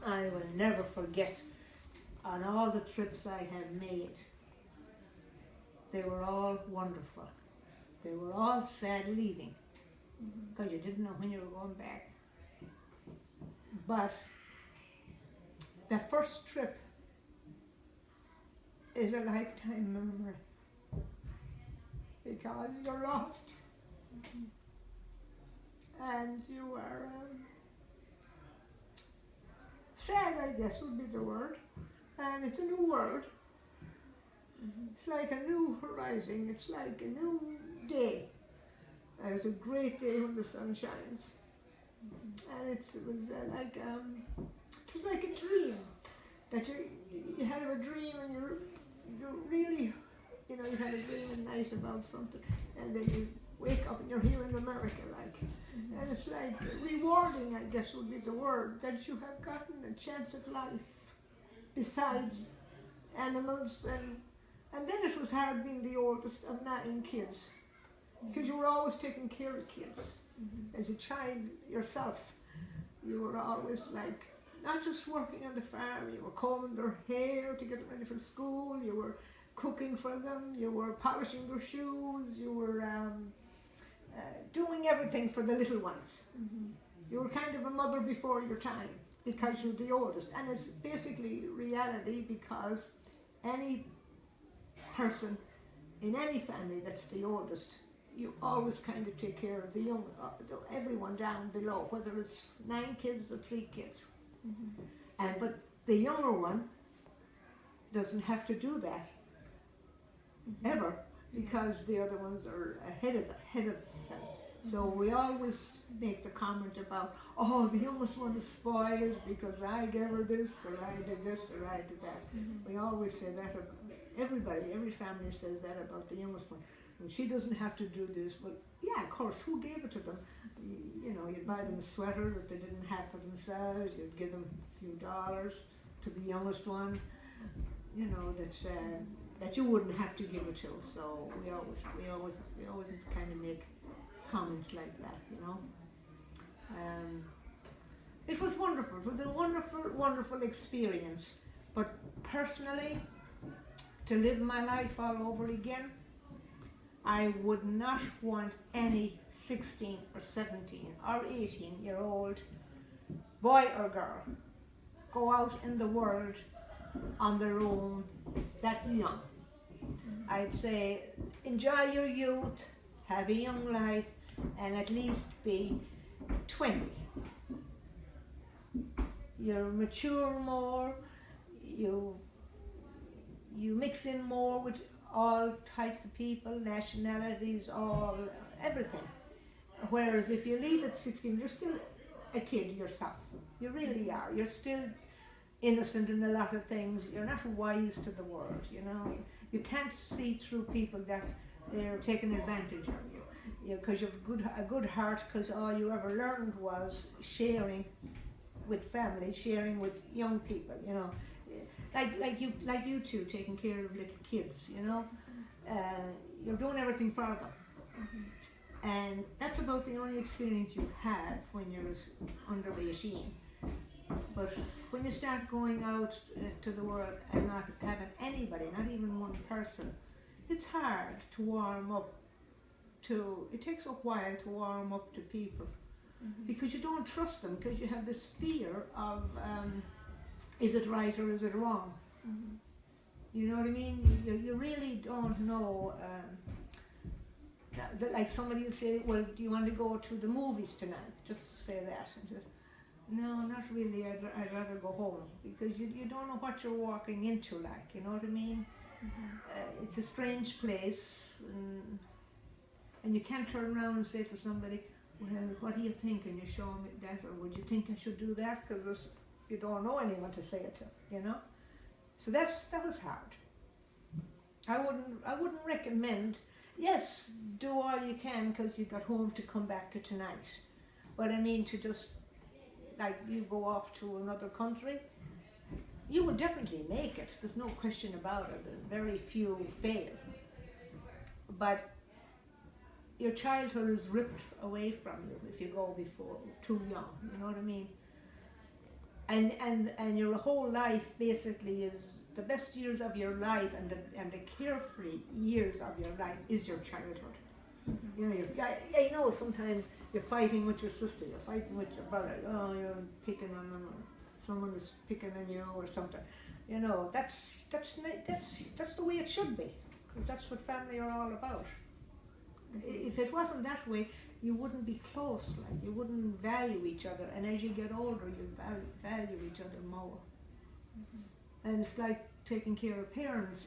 I will never forget on all the trips I have made. They were all wonderful. They were all sad leaving because you didn't know when you were going back. But the first trip is a lifetime memory because you're lost and you are sad, I guess would be the word. And it's a new world. It's like a new horizon. It's like a new day. And it's a great day when the sun shines. And it was like a dream that you had a dream and you really, you had a dream at night about something, and then you wake up and you're here in America, like, and it's like rewarding, I guess would be the word, that you have gotten a chance at life besides animals, and then it was hard being the oldest of 9 kids, because you were always taking care of kids. As a child yourself, you were always like, not just working on the farm, you were combing their hair to get them ready for school, you were cooking for them, you were polishing their shoes, you were doing everything for the little ones. You were kind of a mother before your time because you're the oldest. And it's basically reality, because any person in any family that's the oldest, you always kind of take care of the young, everyone down below, whether it's 9 kids or 3 kids. But the younger one doesn't have to do that ever, because the other ones are ahead of them. So we always make the comment about, oh, the youngest one is spoiled because I gave her this, or I did this, or I did that. We always say that about everybody, every family says that about the youngest one. And she doesn't have to do this, but yeah, of course, who gave it to them? You'd buy them a sweater that they didn't have for themselves, you'd give them a few dollars to the youngest one, that you wouldn't have to give it to. So we always kind of make comments like that, It was wonderful. It was a wonderful, wonderful experience. But personally, to live my life all over again, I would not want any 16 or 17 or 18-year-old boy or girl go out in the world on their own that young. I'd say enjoy your youth, have a young life, and at least be 20. You mature more, you mix in more with all types of people, nationalities, everything. Whereas if you leave at 16, you're still a kid yourself. You really are. You're still innocent in a lot of things. You're not wise to the world, You can't see through people that they're taking advantage of you. Because you have a good heart, because all you ever learned was sharing with family, sharing with young people, Like you two taking care of little kids, you're doing everything for them. And that's about the only experience you have when you're under 18. But when you start going out to the world and not having anybody, not even one person, it's hard to warm up to, it takes a while to warm up to people. Because you don't trust them, because you have this fear of, is it right or is it wrong? You know what I mean? You really don't know. Like somebody will say, well, do you want to go to the movies tonight? Just say that. And just, no, not really. I'd rather go home, because you don't know what you're walking into, like, you know what I mean? It's a strange place, and you can't turn around and say to somebody, well, what do you think? And you show them that, or would you think I should do that? Because you don't know anyone to say it to, So that was hard. I wouldn't recommend. Yes, do all you can because you got home to come back to tonight. But I mean, to just, like, you go off to another country, you will definitely make it. There's no question about it. Very few fail. But your childhood is ripped away from you if you go before too young. You know what I mean? and your whole life basically is the best years of your life, and the carefree years of your life is your childhood. You know, I know sometimes you're fighting with your sister, you're fighting with your brother, oh, you're picking on them, or someone is picking on you or something. You know, that's the way it should be, because that's what family are all about. If it wasn't that way, you wouldn't be close, like you wouldn't value each other, and as you get older, you value each other more. And it's like taking care of parents.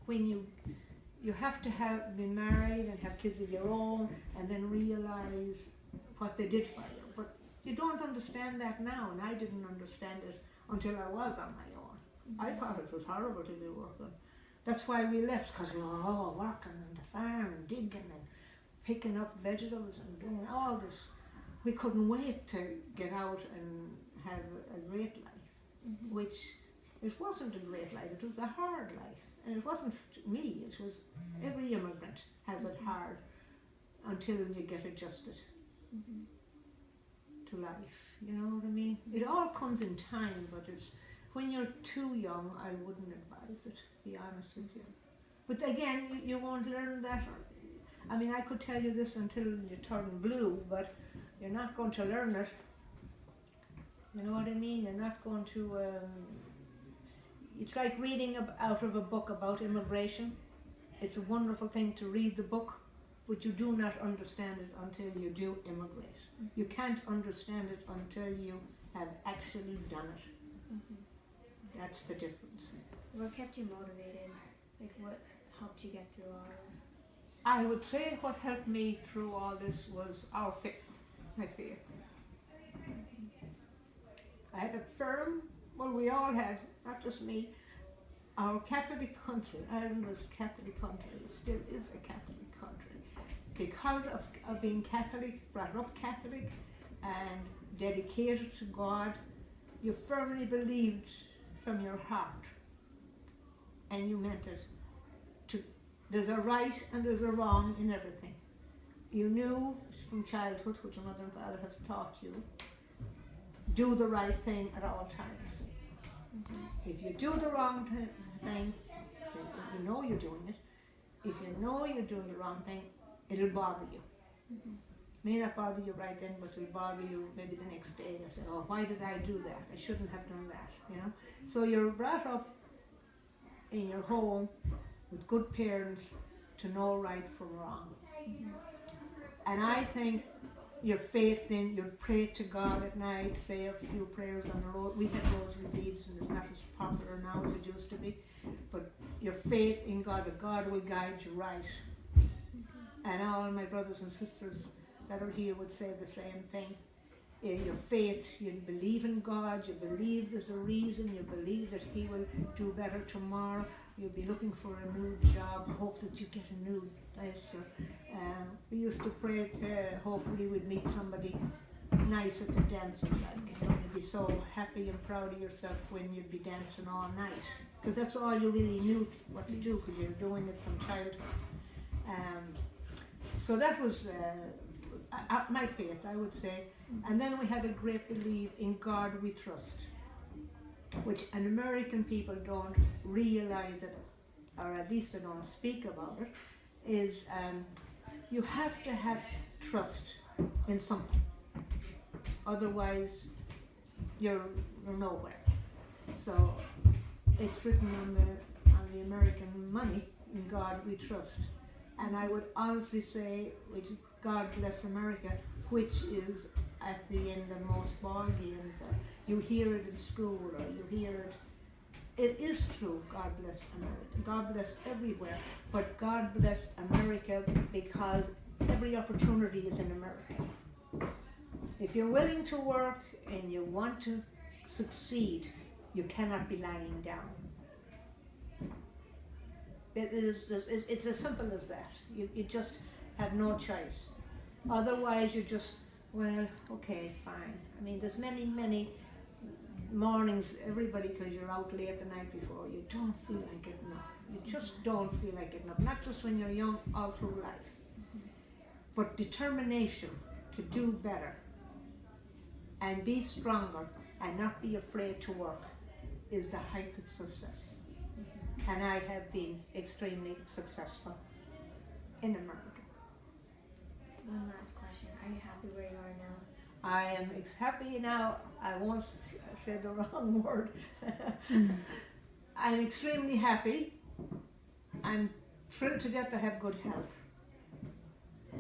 When you have to be married and have kids of your own, and then realize what they did for you. But you don't understand that now, and I didn't understand it until I was on my own. I thought it was horrible to be working. That's why we left, because we were all working on the farm and digging and picking up vegetables and doing all this. We couldn't wait to get out and have a great life, which it wasn't a great life, it was a hard life. And it wasn't me, it was every immigrant has it hard until you get adjusted to life, you know what I mean? It all comes in time, but it's when you're too young, I wouldn't advise it, to be honest with you. But again, you won't learn that. I mean, I could tell you this until you turn blue, but you're not going to learn it. You know what I mean? You're not going to... it's like reading out of a book about immigration. It's a wonderful thing to read the book, but you do not understand it until you do immigrate. You can't understand it until you have actually done it. That's the difference. What kept you motivated? Like, what helped you get through all this? I would say what helped me through all this was our faith, my faith. I had a firm, well, we all had, not just me, our Catholic country. Ireland was a Catholic country, it still is a Catholic country. Because of being Catholic, brought up Catholic, and dedicated to God, you firmly believed from your heart, and you meant it. There's a right and there's a wrong in everything. You knew from childhood, which your mother and father have taught you, do the right thing at all times. If you do the wrong thing, you know you're doing it. If you know you're doing the wrong thing, it'll bother you. May not bother you right then, but it'll bother you maybe the next day. You say, oh, why did I do that? I shouldn't have done that, you know. So you're brought up in your home with good parents to know right from wrong. And I think your faith then, you pray to God at night, say a few prayers on the road. We had rosary beads, and it's not as popular now as it used to be. But your faith in God, that God will guide you right. And all my brothers and sisters that are here would say the same thing. In your faith, you believe in God, you believe there's a reason, you believe that He will do better tomorrow. You'll be looking for a new job, hope that you get a new place. We used to pray, hopefully we'd meet somebody nice at the dances, like, you know, you'd be so happy and proud of yourself when you'd be dancing all night. Because that's all you really knew what to do, because you're doing it from childhood. So that was my faith, I would say. And then we had a great belief in God we trust, which an American people don't realize it, or at least they don't speak about it, is you have to have trust in something. Otherwise, you're nowhere. So it's written on the American money, in God we trust. And I would honestly say, God bless America, which is at the end of most ball games. You hear it in school, or you hear it. It is true, God bless America. God bless everywhere. But God bless America because every opportunity is in America. If you're willing to work and you want to succeed, you cannot be lying down. It's as simple as that. You just have no choice. Otherwise, you just, well, okay, fine. I mean, there's many mornings, everybody, because you're out late the night before, you don't feel like getting up. You just don't feel like getting up. Not just when you're young, all through life. But determination to do better and be stronger and not be afraid to work is the height of success. And I have been extremely successful in America. One last question. Are you happy where you are now? I am happy now. I won't say the wrong word. I'm extremely happy. I'm thrilled to death to have good health.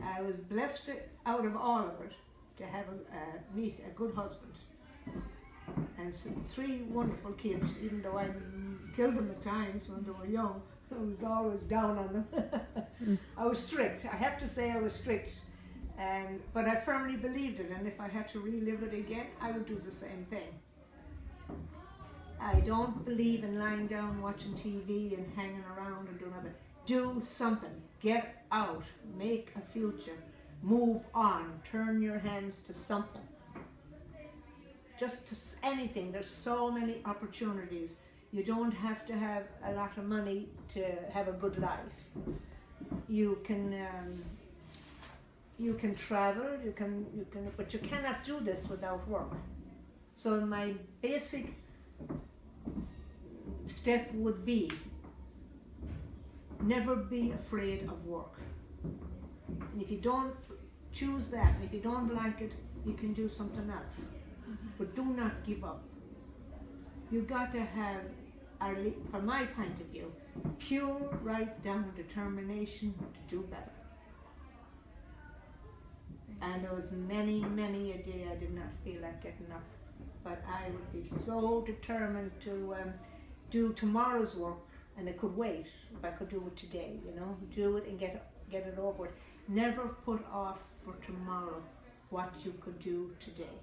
I was blessed out of all of it to have meet a good husband and three wonderful kids. Even though I killed them at times when they were young, I was always down on them. I was strict. I have to say I was strict. But I firmly believed it, and if I had to relive it again, I would do the same thing. I don't believe in lying down watching TV and hanging around and doing nothing. Do something. Get out. Make a future. Move on. Turn your hands to something. Just to anything. There's so many opportunities. You don't have to have a lot of money to have a good life. You can travel, but you cannot do this without work. So my basic step would be never be afraid of work. And if you don't choose that, if you don't like it, you can do something else. But do not give up. You got to have, from my point of view, pure right down determination to do better. And there was many a day I did not feel like getting up. But I would be so determined to do tomorrow's work, and it could wait if I could do it today, do it and get it over with. Never put off for tomorrow what you could do today.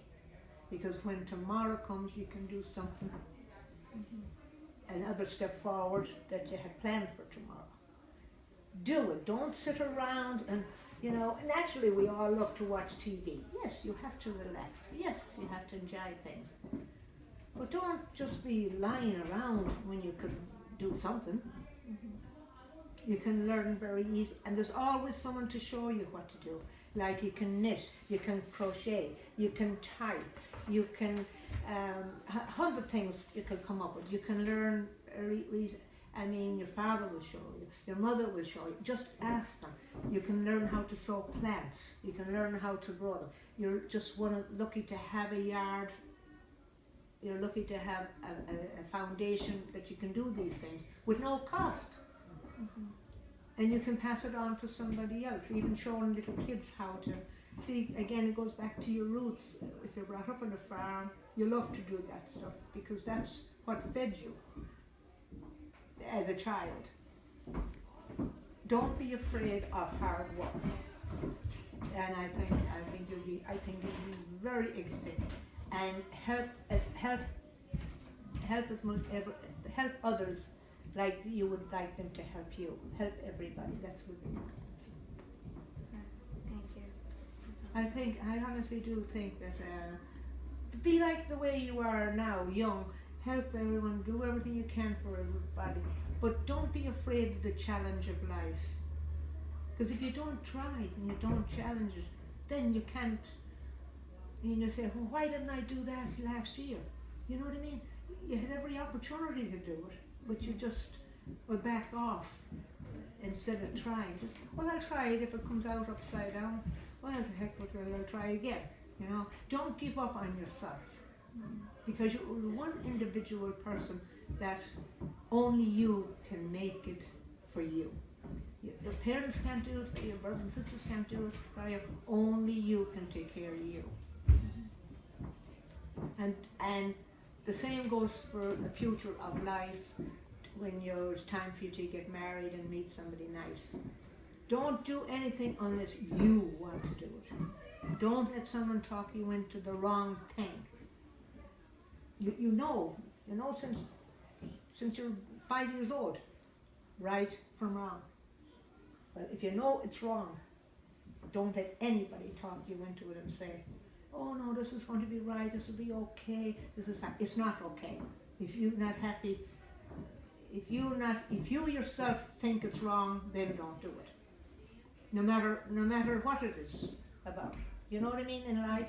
Because when tomorrow comes, you can do something, another step forward that you had planned for tomorrow. Do it. Don't sit around and naturally we all love to watch TV. Yes, you have to relax. Yes, you have to enjoy things. But don't just be lying around when you could do something. You can learn very easily, and there's always someone to show you what to do. Like you can knit, you can crochet, you can type, you can, 100 things you can come up with. You can learn, your father will show you, your mother will show you. Just ask them. You can learn how to sow plants. You can learn how to grow them. You're just lucky to have a yard. You're lucky to have a foundation that you can do these things with no cost. And you can pass it on to somebody else, even showing little kids how to. See, again, it goes back to your roots. If you're brought up on a farm, you love to do that stuff because that's what fed you as a child. Don't be afraid of hard work. And I think you'll be very interesting, and help others like you would like them to help you. Help everybody. That's what we want. Thank you. I honestly do think that be like the way you are now, young. Help everyone. Do everything you can for everybody. But don't be afraid of the challenge of life. Because if you don't try and you don't challenge it, then you can't. And you say, well, why didn't I do that last year? You know what I mean? You had every opportunity to do it, but you just back off instead of trying. I'll try it. If it comes out upside down, well, the heck with it, I'll try again. Don't give up on yourself, because you're one individual person that only you can make it for you. Your parents can't do it for you, your brothers and sisters can't do it for you. Only you can take care of you. And the same goes for the future of life when it's time for you to get married and meet somebody nice. Don't do anything unless you want to do it. Don't let someone talk you into the wrong thing. You know since you're 5 years old, right from wrong. But if you know it's wrong, don't let anybody talk you into it and say, oh no, this is going to be right, this will be okay, it's not okay. If you're not happy, if you yourself think it's wrong, then don't do it. No matter what it is about. You know what I mean in life?